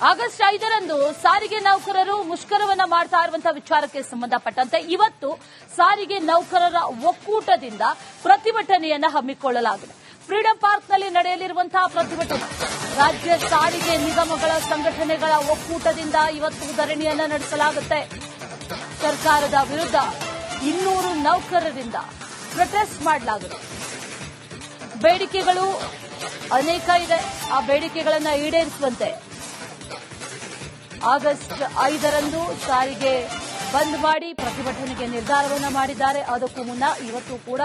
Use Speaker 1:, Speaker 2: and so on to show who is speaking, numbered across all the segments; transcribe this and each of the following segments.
Speaker 1: August 5ರಂದು ಸಾರಿಗೆ ನೌಕರರು ಮುಷ್ಕರವನ್ನ ಮಾಡ್ತಾ ಇರುವಂತಹ ವಿಚಾರಕ್ಕೆ ಸಂಬಂಧಪಟ್ಟಂತೆ ಇವತ್ತು ಸಾರಿಗೆ ನೌಕರರ ಒಕ್ಕೂಟದಿಂದ ಪ್ರತಿಭಟನೆಯನ್ನ ಹಮ್ಮಿಕೊಳ್ಳಲಾಗಿದೆ. ಫ್ರೀಡಂ ಪಾರ್ಕ್ನಲ್ಲಿ ನಡೆಯಲಿರುವಂತಹ ಪ್ರತಿಭಟನೆ ರಾಜ್ಯ ಸಾರಿಗೆ ನಿಗಮಗಳ ಸಂಘಟನೆಗಳ ಒಕ್ಕೂಟದಿಂದ ಇವತ್ತು ಧರಣಿಯನ್ನ ನಡೆಸಲಾಗುತ್ತೆ. ಸರ್ಕಾರದ ವಿರುದ್ಧ 200 ನೌಕರರಿಂದ ಪ್ರೊಟೆಸ್ಟ್ ಮಾಡಲಾಗಿದೆ. ಬೇಡಿಕೆಗಳು ಅನೇಕ ಇದೆ. ಆ ಬೇಡಿಕೆಗಳನ್ನು ಈಡೇರಿಸುವಂತೆ ಆಗಸ್ಟ್ 5ರಂದು ಸಾರಿಗೆ ಬಂದ್ ಮಾಡಿ ಪ್ರತಿಭಟನೆಗೆ ನಿರ್ಧಾರವನ್ನು ಮಾಡಿದ್ದಾರೆ. ಅದಕ್ಕೂ ಮುನ್ನ ಇವತ್ತು ಕೂಡ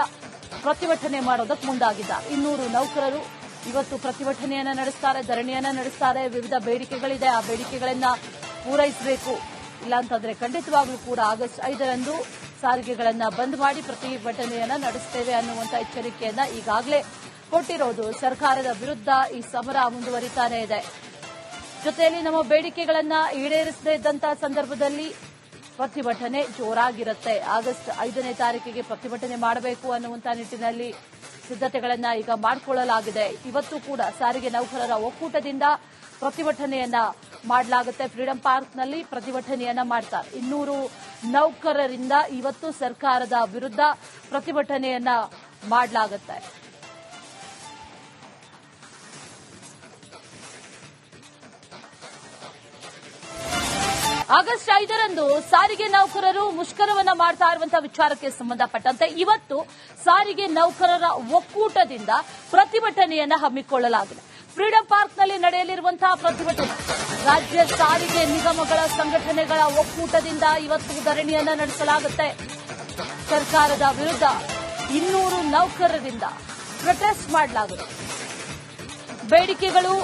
Speaker 1: ಪ್ರತಿಭಟನೆ ಮಾಡೋದಕ್ಕೆ ಮುಂದಾಗಿದ್ದಾರೆ. 200 ನೌಕರರು ಇವತ್ತು ಪ್ರತಿಭಟನೆಯನ್ನ ನಡೆಸ್ತಾರೆ, ಧರಣಿಯನ್ನ ನಡೆಸ್ತಾರೆ. ವಿವಿಧ ಬೇಡಿಕೆಗಳಿದೆ, ಆ ಬೇಡಿಕೆಗಳನ್ನ ಪೂರೈಸಬೇಕು. ಇಲ್ಲಾಂತಂದ್ರೆ ಖಂಡಿತವಾಗ್ಲೂ ಕೂಡ ಆಗಸ್ಟ್ 5ರಂದು ಸಾರಿಗೆಗಳನ್ನ ಬಂದ್ ಮಾಡಿ ಪ್ರತಿಭಟನೆಯನ್ನ ನಡೆಸುತ್ತೇವೆ ಅನ್ನುವಂತ ಎಚ್ಚರಿಕೆಯನ್ನ ಈಗಾಗಲೇ ಕೊಟ್ಟಿರೋದು. ಸರ್ಕಾರದ ವಿರುದ್ಧ ಈ ಸಮರ ಮುಂದುವರಿತಾನೇ ಇದೆ. ಜೊತೆಯಲ್ಲಿ ನಮ್ಮ ಬೇಡಿಕೆಗಳನ್ನ ಈಡೇರಿಸದೇ ಇದ್ದಂತಹ ಸಂದರ್ಭದಲ್ಲಿ ಪ್ರತಿಭಟನೆ ಜೋರಾಗಿರುತ್ತೆ. ಆಗಸ್ಟ್ 5ನೇ ತಾರೀಕಿಗೆ ಪ್ರತಿಭಟನೆ ಮಾಡಬೇಕು ಅನ್ನುವಂತ ನಿಟ್ಟಿನಲ್ಲಿ ಸಿದ್ದತೆಗಳನ್ನ ಈಗ ಮಾಡಿಕೊಳ್ಳಲಾಗಿದೆ. ಇವತ್ತು ಕೂಡ ಸಾರಿಗೆ ನೌಕರರ ಒಕ್ಕೂಟದಿಂದ ಪ್ರತಿಭಟನೆಯನ್ನ ಮಾಡಲಾಗುತ್ತೆ. ಫ್ರೀಡಂ ಪಾರ್ಕ್ನಲ್ಲಿ ಪ್ರತಿಭಟನೆಯನ್ನ ಮಾಡ್ತಾರೆ. 200 ನೌಕರರಿಂದ ಇವತ್ತು ಸರ್ಕಾರದ ವಿರುದ್ಧ ಪ್ರತಿಭಟನೆಯನ್ನ ಮಾಡಲಾಗುತ್ತೆ. ಆಗಸ್ಟ್ 5ರಂದು ಸಾರಿಗೆ ನೌಕರರು ಮುಷ್ಕರವನ್ನ ಮಾಡ್ತಾ ಇರುವಂತಹ ವಿಚಾರಕ್ಕೆ ಸಂಬಂಧಪಟ್ಟಂತೆ ಇವತ್ತು ಸಾರಿಗೆ ನೌಕರರ ಒಕ್ಕೂಟದಿಂದ ಪ್ರತಿಭಟನೆಯನ್ನ ಹಮ್ಮಿಕೊಳ್ಳಲಾಗಿದೆ. ಫ್ರೀಡಂ ಪಾರ್ಕ್ನಲ್ಲಿ ನಡೆಯಲಿರುವಂತಹ ಪ್ರತಿಭಟನೆ ರಾಜ್ಯ ಸಾರಿಗೆ ನಿಗಮಗಳ ಸಂಘಟನೆಗಳ ಒಕ್ಕೂಟದಿಂದ ಇವತ್ತು ಧರಣಿಯನ್ನ ನಡೆಸಲಾಗುತ್ತೆ. ಸರ್ಕಾರದ ವಿರುದ್ಧ 200 ನೌಕರರಿಂದ ಪ್ರೊಟೆಸ್ಟ್ ಮಾಡಲಾಗಿದೆ. ಬೇಡಿಕೆಗಳು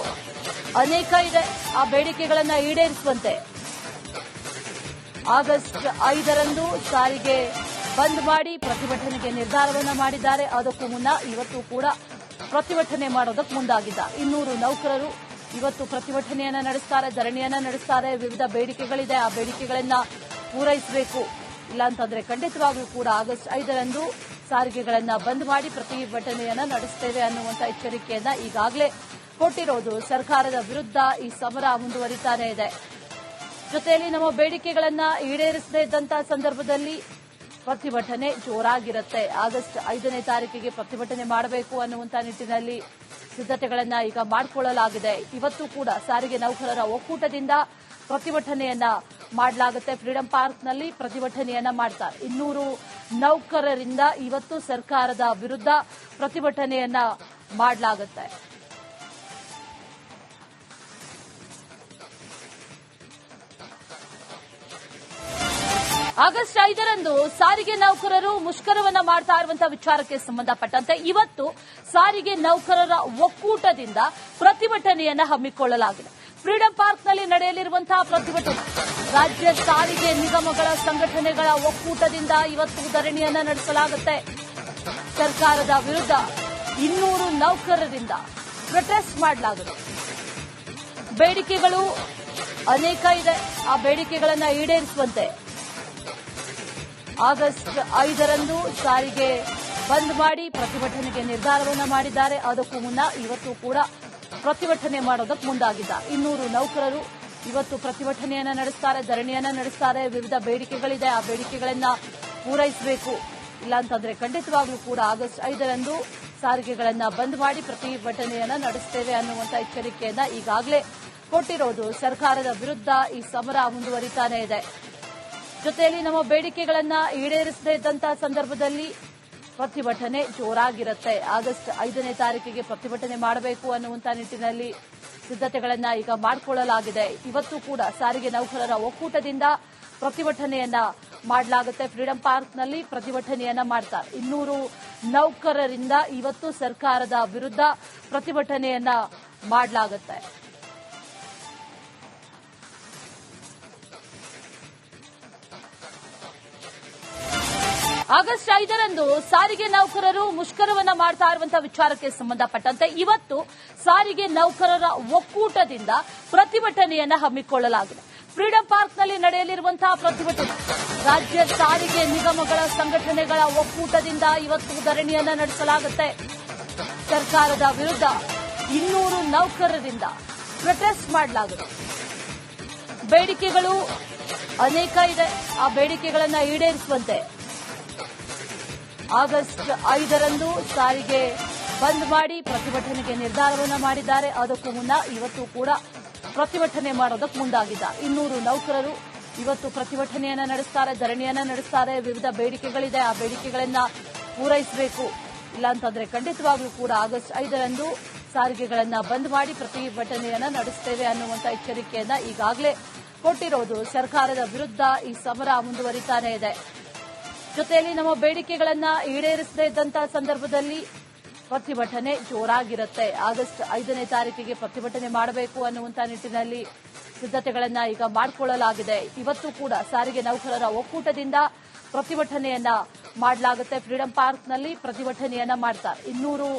Speaker 1: ಅನೇಕ ಇದೆ. ಆ ಬೇಡಿಕೆಗಳನ್ನು ಈಡೇರಿಸುವಂತೆ ಆಗಸ್ಟ್ 5ರಂದು ಸಾರಿಗೆ ಬಂದ್ ಮಾಡಿ ಪ್ರತಿಭಟನೆಗೆ ನಿರ್ಧಾರವನ್ನು ಮಾಡಿದ್ದಾರೆ. ಅದಕ್ಕೂ ಮುನ್ನ ಇವತ್ತು ಕೂಡ ಪ್ರತಿಭಟನೆ ಮಾಡೋದಕ್ಕೆ ಮುಂದಾಗಿದ್ದಾರೆ. 200 ನೌಕರರು ಇವತ್ತು ಪ್ರತಿಭಟನೆಯನ್ನ ನಡೆಸ್ತಾರೆ, ಧರಣಿಯನ್ನ ನಡೆಸ್ತಾರೆ. ವಿವಿಧ ಬೇಡಿಕೆಗಳಿದೆ, ಆ ಬೇಡಿಕೆಗಳನ್ನ ಪೂರೈಸಬೇಕು. ಇಲ್ಲಾಂತಂದ್ರೆ ಖಂಡಿತವಾಗ್ಲೂ ಕೂಡ ಆಗಸ್ಟ್ 5ರಂದು ಸಾರಿಗೆಗಳನ್ನ ಬಂದ್ ಮಾಡಿ ಪ್ರತಿಭಟನೆಯನ್ನ ನಡೆಸುತ್ತೇವೆ ಅನ್ನುವಂತ ಎಚ್ಚರಿಕೆಯನ್ನ ಈಗಾಗಲೇ ಕೊಟ್ಟಿರೋದು. ಸರ್ಕಾರದ ವಿರುದ್ಧ ಈ ಸಮರ ಮುಂದುವರಿತಾನೇ ಇದೆ. ಜೊತೆಯಲ್ಲಿ ನಮ್ಮ ಬೇಡಿಕೆಗಳನ್ನ ಈಡೇರಿಸದೇ ಇದ್ದಂತಹ ಸಂದರ್ಭದಲ್ಲಿ ಪ್ರತಿಭಟನೆ ಜೋರಾಗಿರುತ್ತೆ. ಆಗಸ್ಟ್ 5ನೇ ತಾರೀಕಿಗೆ ಪ್ರತಿಭಟನೆ ಮಾಡಬೇಕು ಅನ್ನುವಂತ ನಿಟ್ಟಿನಲ್ಲಿ ಸಿದ್ದತೆಗಳನ್ನ ಈಗ ಮಾಡಿಕೊಳ್ಳಲಾಗಿದೆ. ಇವತ್ತು ಕೂಡ ಸಾರಿಗೆ ನೌಕರರ ಒಕ್ಕೂಟದಿಂದ ಪ್ರತಿಭಟನೆಯನ್ನ ಮಾಡಲಾಗುತ್ತೆ. ಫ್ರೀಡಂ ಪಾರ್ಕ್ನಲ್ಲಿ ಪ್ರತಿಭಟನೆಯನ್ನ ಮಾಡ್ತಾರೆ. 200 ನೌಕರರಿಂದ ಇವತ್ತು ಸರ್ಕಾರದ ವಿರುದ್ಧ ಪ್ರತಿಭಟನೆಯನ್ನ ಮಾಡಲಾಗುತ್ತೆ. ಆಗಸ್ಟ್ 5ರಂದು ಸಾರಿಗೆ ನೌಕರರು ಮುಷ್ಕರವನ್ನ ಮಾಡ್ತಾ ಇರುವಂತಹ ವಿಚಾರಕ್ಕೆ ಸಂಬಂಧಪಟ್ಟಂತೆ ಇವತ್ತು ಸಾರಿಗೆ ನೌಕರರ ಒಕ್ಕೂಟದಿಂದ ಪ್ರತಿಭಟನೆಯನ್ನ ಹಮ್ಮಿಕೊಳ್ಳಲಾಗಿದೆ. ಫ್ರೀಡಂ ಪಾರ್ಕ್ನಲ್ಲಿ ನಡೆಯಲಿರುವಂತಹ ಪ್ರತಿಭಟನೆ ರಾಜ್ಯ ಸಾರಿಗೆ ನಿಗಮಗಳ ಸಂಘಟನೆಗಳ ಒಕ್ಕೂಟದಿಂದ ಇವತ್ತು ಧರಣಿಯನ್ನ ನಡೆಸಲಾಗುತ್ತೆ. ಸರ್ಕಾರದ ವಿರುದ್ಧ 200 ನೌಕರರಿಂದ ಪ್ರೊಟೆಸ್ಟ್ ಮಾಡಲಾಗಿದೆ. ಬೇಡಿಕೆಗಳು ಅನೇಕ ಇದೆ. ಆ ಬೇಡಿಕೆಗಳನ್ನ ಈಡೇರಿಸುವಂತೆ ಆಗಸ್ಟ್ 5ರಂದು ಸಾರಿಗೆ ಬಂದ್ ಮಾಡಿ ಪ್ರತಿಭಟನೆಗೆ ನಿರ್ಧಾರವನ್ನು ಮಾಡಿದ್ದಾರೆ. ಅದಕ್ಕೂ ಮುನ್ನ ಇವತ್ತು ಕೂಡ ಪ್ರತಿಭಟನೆ ಮಾಡೋದಕ್ಕೆ ಮುಂದಾಗಿದ್ದಾರೆ. 200 ನೌಕರರು ಇವತ್ತು ಪ್ರತಿಭಟನೆಯನ್ನ ನಡೆಸ್ತಾರೆ, ಧರಣಿಯನ್ನ ನಡೆಸ್ತಾರೆ. ವಿವಿಧ ಬೇಡಿಕೆಗಳಿದೆ, ಆ ಬೇಡಿಕೆಗಳನ್ನ ಪೂರೈಸಬೇಕು. ಇಲ್ಲಾಂತಂದ್ರೆ ಖಂಡಿತವಾಗ್ಲೂ ಕೂಡ ಆಗಸ್ಟ್ 5ರಂದು ಸಾರಿಗೆಗಳನ್ನ ಬಂದ್ ಮಾಡಿ ಪ್ರತಿಭಟನೆಯನ್ನ ನಡೆಸುತ್ತೇವೆ ಅನ್ನುವಂತ ಎಚ್ಚರಿಕೆಯನ್ನ ಈಗಾಗಲೇ ಕೊಟ್ಟಿರೋದು. ಸರ್ಕಾರದ ವಿರುದ್ಧ ಈ ಸಮರ ಮುಂದುವರಿತಾನೇ ಇದೆ. ಜೊತೆಯಲ್ಲಿ ನಮ್ಮ ಬೇಡಿಕೆಗಳನ್ನ ಈಡೇರಿಸದೇ ಇದ್ದಂತಹ ಸಂದರ್ಭದಲ್ಲಿ ಪ್ರತಿಭಟನೆ ಜೋರಾಗಿರುತ್ತೆ. ಆಗಸ್ಟ್ 5ನೇ ತಾರೀಕಿಗೆ ಪ್ರತಿಭಟನೆ ಮಾಡಬೇಕು ಅನ್ನುವಂತ ನಿಟ್ಟಿನಲ್ಲಿ ಸಿದ್ದತೆಗಳನ್ನ ಈಗ ಮಾಡಿಕೊಳ್ಳಲಾಗಿದೆ. ಇವತ್ತು ಕೂಡ ಸಾರಿಗೆ ನೌಕರರ ಒಕ್ಕೂಟದಿಂದ ಪ್ರತಿಭಟನೆಯನ್ನ ಮಾಡಲಾಗುತ್ತೆ. ಫ್ರೀಡಂ ಪಾರ್ಕ್ನಲ್ಲಿ ಪ್ರತಿಭಟನೆಯನ್ನ ಮಾಡ್ತಾರೆ. 200 ನೌಕರರಿಂದ ಇವತ್ತು ಸರ್ಕಾರದ ವಿರುದ್ಧ ಪ್ರತಿಭಟನೆಯನ್ನ ಮಾಡಲಾಗುತ್ತೆ. ಆಗಸ್ಟ್ 5ರಂದು ಸಾರಿಗೆ ನೌಕರರು ಮುಷ್ಕರವನ್ನ ಮಾಡ್ತಾ ಇರುವಂತಹ ವಿಚಾರಕ್ಕೆ ಸಂಬಂಧಪಟ್ಟಂತೆ ಇವತ್ತು ಸಾರಿಗೆ ನೌಕರರ ಒಕ್ಕೂಟದಿಂದ ಪ್ರತಿಭಟನೆಯನ್ನ ಹಮ್ಮಿಕೊಳ್ಳಲಾಗಿದೆ. ಫ್ರೀಡಂ ಪಾರ್ಕ್ನಲ್ಲಿ ನಡೆಯಲಿರುವಂತಹ ಪ್ರತಿಭಟನೆ ರಾಜ್ಯ ಸಾರಿಗೆ ನಿಗಮಗಳ ಸಂಘಟನೆಗಳ ಒಕ್ಕೂಟದಿಂದ ಇವತ್ತು ಧರಣಿಯನ್ನ ನಡೆಸಲಾಗುತ್ತೆ. ಸರ್ಕಾರದ ವಿರುದ್ಧ 200 ನೌಕರರಿಂದ ಪ್ರೊಟೆಸ್ಟ್ ಮಾಡಲಾಗಿದೆ. ಬೇಡಿಕೆಗಳು ಅನೇಕ ಇದೆ. ಆ ಬೇಡಿಕೆಗಳನ್ನು ಈಡೇರಿಸುವಂತೆ ಆಗಸ್ಟ್ 5ರಂದು ಸಾರಿಗೆ ಬಂದ್ ಮಾಡಿ ಪ್ರತಿಭಟನೆಗೆ ನಿರ್ಧಾರವನ್ನು ಮಾಡಿದ್ದಾರೆ. ಅದಕ್ಕೂ ಮುನ್ನ ಇವತ್ತು ಕೂಡ ಪ್ರತಿಭಟನೆ ಮಾಡೋದಕ್ಕೆ ಮುಂದಾಗಿದ್ದ 200 ನೌಕರರು ಇವತ್ತು ಪ್ರತಿಭಟನೆಯನ್ನ ನಡೆಸ್ತಾರೆ, ಧರಣಿಯನ್ನ ನಡೆಸ್ತಾರೆ. ವಿವಿಧ ಬೇಡಿಕೆಗಳಿದೆ, ಆ ಬೇಡಿಕೆಗಳನ್ನ ಪೂರೈಸಬೇಕು. ಇಲ್ಲಾಂತಂದ್ರೆ ಖಂಡಿತವಾಗ್ಲೂ ಕೂಡ ಆಗಸ್ಟ್ 5ರಂದು ಸಾರಿಗೆಗಳನ್ನ ಬಂದ್ ಮಾಡಿ ಪ್ರತಿಭಟನೆಯನ್ನ ನಡೆಸುತ್ತೇವೆ ಅನ್ನುವಂತ ಎಚ್ಚರಿಕೆಯನ್ನ ಈಗಾಗಲೇ ಕೊಟ್ಟಿರೋದು. ಸರ್ಕಾರದ ವಿರುದ್ಧ ಈ ಸಮರ ಮುಂದುವರಿತಾನೇ ಇದೆ. ಜೊತೆಯಲ್ಲಿ ನಮ್ಮ ಬೇಡಿಕೆಗಳನ್ನ ಈಡೇರಿಸದೇ ಇದ್ದಂತಹ ಸಂದರ್ಭದಲ್ಲಿ ಪ್ರತಿಭಟನೆ ಜೋರಾಗಿರುತ್ತೆ. ಆಗಸ್ಟ್ 5ನೇ ತಾರೀಕಿಗೆ ಪ್ರತಿಭಟನೆ ಮಾಡಬೇಕು ಅನ್ನುವಂತ ನಿಟ್ಟಿನಲ್ಲಿ ಸಿದ್ಧತೆಗಳನ್ನ ಈಗ ಮಾಡಿಕೊಳ್ಳಲಾಗಿದೆ. ಇವತ್ತು ಕೂಡ ಸಾರಿಗೆ ನೌಕರರ ಒಕ್ಕೂಟದಿಂದ ಪ್ರತಿಭಟನೆಯನ್ನ ಮಾಡಲಾಗುತ್ತೆ. ಫ್ರೀಡಂ ಪಾರ್ಕ್ನಲ್ಲಿ ಪ್ರತಿಭಟನೆಯನ್ನ ಮಾಡ್ತಾರೆ. 200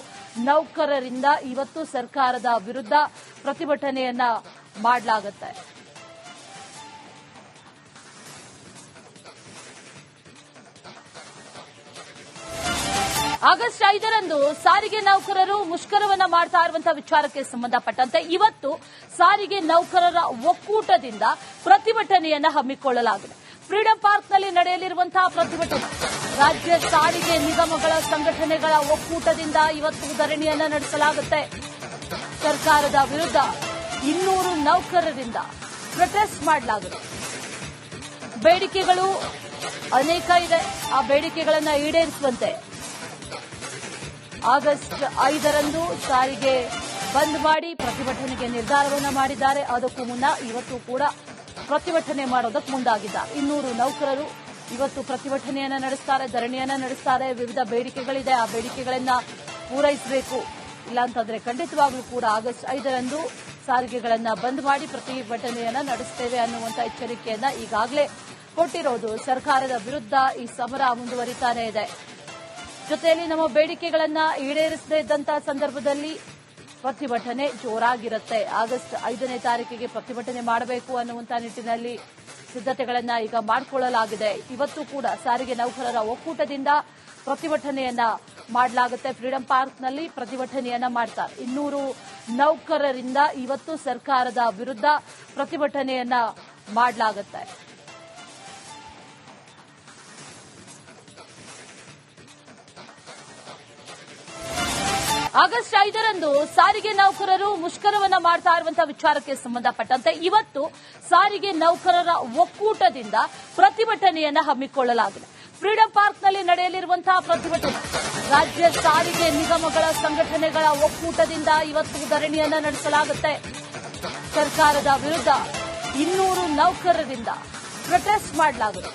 Speaker 1: ನೌಕರರಿಂದ ಇವತ್ತು ಸರ್ಕಾರದ ವಿರುದ್ಧ ಪ್ರತಿಭಟನೆಯನ್ನ ಮಾಡಲಾಗುತ್ತೆ. ಆಗಸ್ಟ್ 5ರಂದು ಸಾರಿಗೆ ನೌಕರರು ಮುಷ್ಕರವನ್ನ ಮಾಡ್ತಾ ಇರುವಂತಹ ವಿಚಾರಕ್ಕೆ ಸಂಬಂಧಪಟ್ಟಂತೆ ಇವತ್ತು ಸಾರಿಗೆ ನೌಕರರ ಒಕ್ಕೂಟದಿಂದ ಪ್ರತಿಭಟನೆಯನ್ನ ಹಮ್ಮಿಕೊಳ್ಳಲಾಗಿದೆ. ಫ್ರೀಡಂ ಪಾರ್ಕ್ನಲ್ಲಿ ನಡೆಯಲಿರುವಂತಹ ಪ್ರತಿಭಟನೆ ರಾಜ್ಯ ಸಾರಿಗೆ ನಿಗಮಗಳ ಸಂಘಟನೆಗಳ ಒಕ್ಕೂಟದಿಂದ ಇವತ್ತು ಧರಣಿಯನ್ನ ನಡೆಸಲಾಗುತ್ತೆ. ಸರ್ಕಾರದ ವಿರುದ್ಧ 200 ನೌಕರರಿಂದ ಪ್ರೊಟೆಸ್ಟ್ ಮಾಡಲಾಗುತ್ತೆ. ಬೇಡಿಕೆಗಳು ಅನೇಕ ಇದೆ. ಆ ಬೇಡಿಕೆಗಳನ್ನು ಈಡೇರಿಸುವಂತೆ ಆಗಸ್ಟ್ 5ರಂದು ಸಾರಿಗೆ ಬಂದ್ ಮಾಡಿ ಪ್ರತಿಭಟನೆಗೆ ನಿರ್ಧಾರವನ್ನು ಮಾಡಿದ್ದಾರೆ. ಅದಕ್ಕೂ ಮುನ್ನ ಇವತ್ತು ಕೂಡ ಪ್ರತಿಭಟನೆ ಮಾಡೋದಕ್ಕೆ ಮುಂದಾಗಿದ್ದ 200 ನೌಕರರು ಇವತ್ತು ಪ್ರತಿಭಟನೆಯನ್ನ ನಡೆಸ್ತಾರೆ, ಧರಣಿಯನ್ನ ನಡೆಸ್ತಾರೆ. ವಿವಿಧ ಬೇಡಿಕೆಗಳಿದೆ, ಆ ಬೇಡಿಕೆಗಳನ್ನ ಪೂರೈಸಬೇಕು. ಇಲ್ಲಾಂತಂದ್ರೆ ಖಂಡಿತವಾಗ್ಲೂ ಕೂಡ ಆಗಸ್ಟ್ 5ರಂದು ಸಾರಿಗೆಗಳನ್ನ ಬಂದ್ ಮಾಡಿ ಪ್ರತಿಭಟನೆಯನ್ನ ನಡೆಸುತ್ತೇವೆ ಅನ್ನುವಂತ ಎಚ್ಚರಿಕೆಯನ್ನ ಈಗಾಗಲೇ ಕೊಟ್ಟಿರೋದು. ಸರ್ಕಾರದ ವಿರುದ್ಧ ಈ ಸಮರ ಮುಂದುವರಿತಾನೇ ಇದೆ. ಜೊತೆಯಲ್ಲಿ ನಮ್ಮ ಬೇಡಿಕೆಗಳನ್ನ ಈಡೇರಿಸದೇ ಇದ್ದಂತಹ ಸಂದರ್ಭದಲ್ಲಿ ಪ್ರತಿಭಟನೆ ಜೋರಾಗಿರುತ್ತೆ. ಆಗಸ್ಟ್ 5ನೇ ತಾರೀಕಿಗೆ ಪ್ರತಿಭಟನೆ ಮಾಡಬೇಕು ಅನ್ನುವಂತ ನಿಟ್ಟಿನಲ್ಲಿ ಸಿದ್ಧತೆಗಳನ್ನ ಈಗ ಮಾಡಿಕೊಳ್ಳಲಾಗಿದೆ. ಇವತ್ತು ಕೂಡ ಸಾರಿಗೆ ನೌಕರರ ಒಕ್ಕೂಟದಿಂದ ಪ್ರತಿಭಟನೆಯನ್ನ ಮಾಡಲಾಗುತ್ತೆ. ಫ್ರೀಡಂ ಪಾರ್ಕ್ನಲ್ಲಿ ಪ್ರತಿಭಟನೆಯನ್ನ ಮಾಡ್ತಾರೆ. 200 ನೌಕರರಿಂದ ಇವತ್ತು ಸರ್ಕಾರದ ವಿರುದ್ಧ ಪ್ರತಿಭಟನೆಯನ್ನ ಮಾಡಲಾಗುತ್ತೆ. ಆಗಸ್ಟ್ 5ರಂದು ಸಾರಿಗೆ ನೌಕರರು ಮುಷ್ಕರವನ್ನ ಮಾಡ್ತಾ ಇರುವಂತಹ ವಿಚಾರಕ್ಕೆ ಸಂಬಂಧಪಟ್ಟಂತೆ ಇವತ್ತು ಸಾರಿಗೆ ನೌಕರರ ಒಕ್ಕೂಟದಿಂದ ಪ್ರತಿಭಟನೆಯನ್ನ ಹಮ್ಮಿಕೊಳ್ಳಲಾಗಿದೆ. ಫ್ರೀಡಂ ಪಾರ್ಕ್ನಲ್ಲಿ ನಡೆಯಲಿರುವಂತಹ ಪ್ರತಿಭಟನೆ ರಾಜ್ಯ ಸಾರಿಗೆ ನಿಗಮಗಳ ಸಂಘಟನೆಗಳ ಒಕ್ಕೂಟದಿಂದ ಇವತ್ತು ಧರಣಿಯನ್ನ ನಡೆಸಲಾಗುತ್ತೆ. ಸರ್ಕಾರದ ವಿರುದ್ಧ 200 ನೌಕರರಿಂದ ಪ್ರೊಟೆಸ್ಟ್ ಮಾಡಲಾಗುತ್ತೆ.